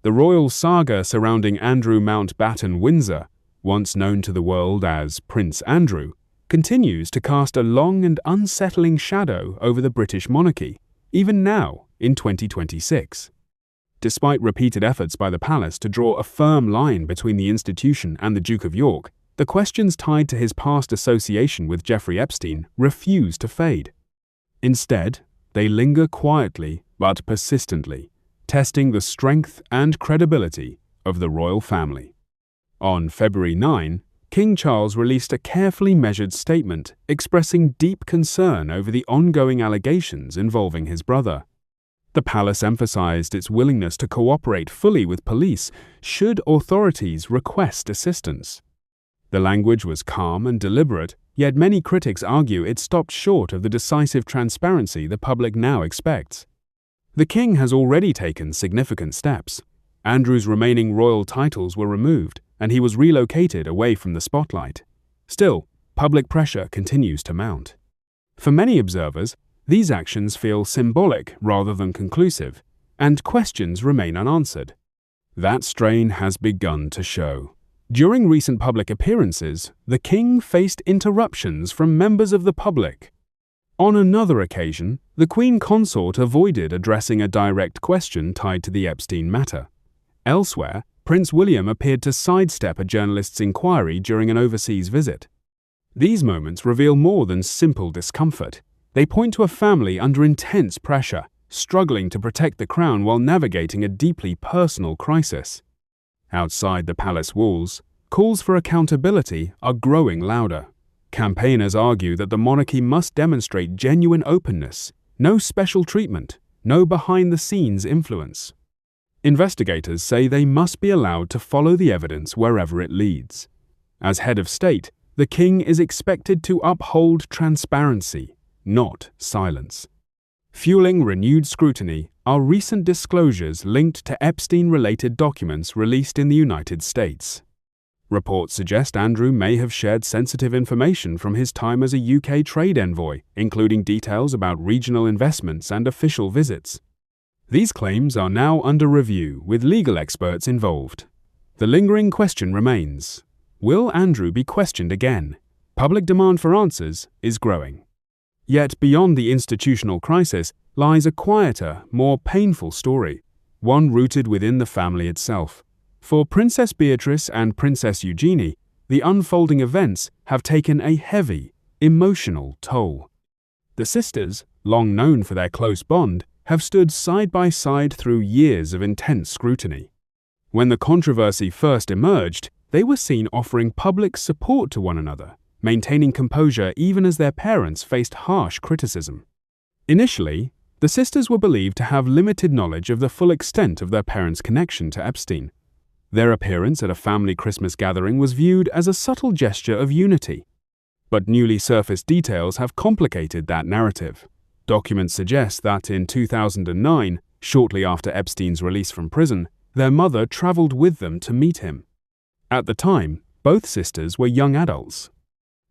The royal saga surrounding Andrew Mountbatten Windsor, once known to the world as Prince Andrew, continues to cast a long and unsettling shadow over the British monarchy, even now in 2026. Despite repeated efforts by the palace to draw a firm line between the institution and the Duke of York, the questions tied to his past association with Jeffrey Epstein refuse to fade. Instead, they linger quietly but persistently, testing the strength and credibility of the royal family. On February 9, King Charles released a carefully measured statement expressing deep concern over the ongoing allegations involving his brother. The palace emphasized its willingness to cooperate fully with police should authorities request assistance. The language was calm and deliberate, yet many critics argue it stopped short of the decisive transparency the public now expects. The king has already taken significant steps. Andrew's remaining royal titles were removed, and he was relocated away from the spotlight. Still, public pressure continues to mount. For many observers, these actions feel symbolic rather than conclusive, and questions remain unanswered. That strain has begun to show. During recent public appearances, the king faced interruptions from members of the public. On another occasion, the Queen Consort avoided addressing a direct question tied to the Epstein matter. Elsewhere, Prince William appeared to sidestep a journalist's inquiry during an overseas visit. These moments reveal more than simple discomfort. They point to a family under intense pressure, struggling to protect the crown while navigating a deeply personal crisis. Outside the palace walls, calls for accountability are growing louder. Campaigners argue that the monarchy must demonstrate genuine openness, no special treatment, no behind-the-scenes influence. Investigators say they must be allowed to follow the evidence wherever it leads. As head of state, the king is expected to uphold transparency, not silence. Fueling renewed scrutiny are recent disclosures linked to Epstein-related documents released in the United States. Reports suggest Andrew may have shared sensitive information from his time as a UK trade envoy, including details about regional investments and official visits. These claims are now under review, with legal experts involved. The lingering question remains: will Andrew be questioned again? Public demand for answers is growing. Yet beyond the institutional crisis lies a quieter, more painful story, one rooted within the family itself. For Princess Beatrice and Princess Eugenie, the unfolding events have taken a heavy, emotional toll. The sisters, long known for their close bond, have stood side by side through years of intense scrutiny. When the controversy first emerged, they were seen offering public support to one another, maintaining composure even as their parents faced harsh criticism. Initially, the sisters were believed to have limited knowledge of the full extent of their parents' connection to Epstein. Their appearance at a family Christmas gathering was viewed as a subtle gesture of unity. But newly surfaced details have complicated that narrative. Documents suggest that in 2009, shortly after Epstein's release from prison, their mother traveled with them to meet him. At the time, both sisters were young adults.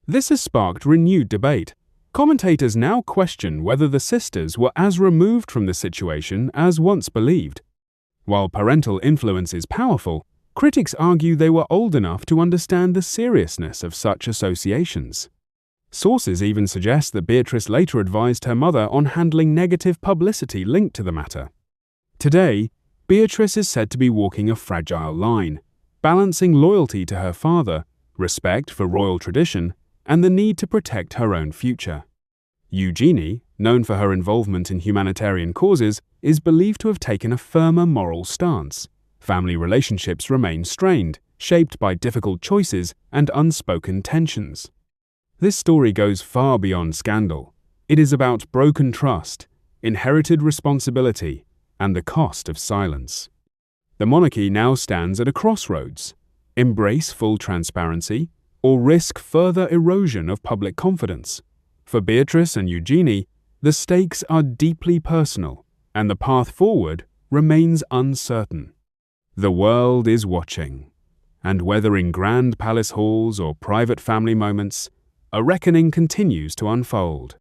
This has sparked renewed debate. Commentators now question whether the sisters were as removed from the situation as once believed. While parental influence is powerful, critics argue they were old enough to understand the seriousness of such associations. Sources even suggest that Beatrice later advised her mother on handling negative publicity linked to the matter. Today, Beatrice is said to be walking a fragile line, balancing loyalty to her father, respect for royal tradition, and the need to protect her own future. Eugenie, known for her involvement in humanitarian causes, is believed to have taken a firmer moral stance. Family relationships remain strained, shaped by difficult choices and unspoken tensions. This story goes far beyond scandal. It is about broken trust, inherited responsibility, and the cost of silence. The monarchy now stands at a crossroads: embrace full transparency, or risk further erosion of public confidence. For Beatrice and Eugenie, the stakes are deeply personal, and the path forward remains uncertain. The world is watching, and whether in grand palace halls or private family moments, a reckoning continues to unfold.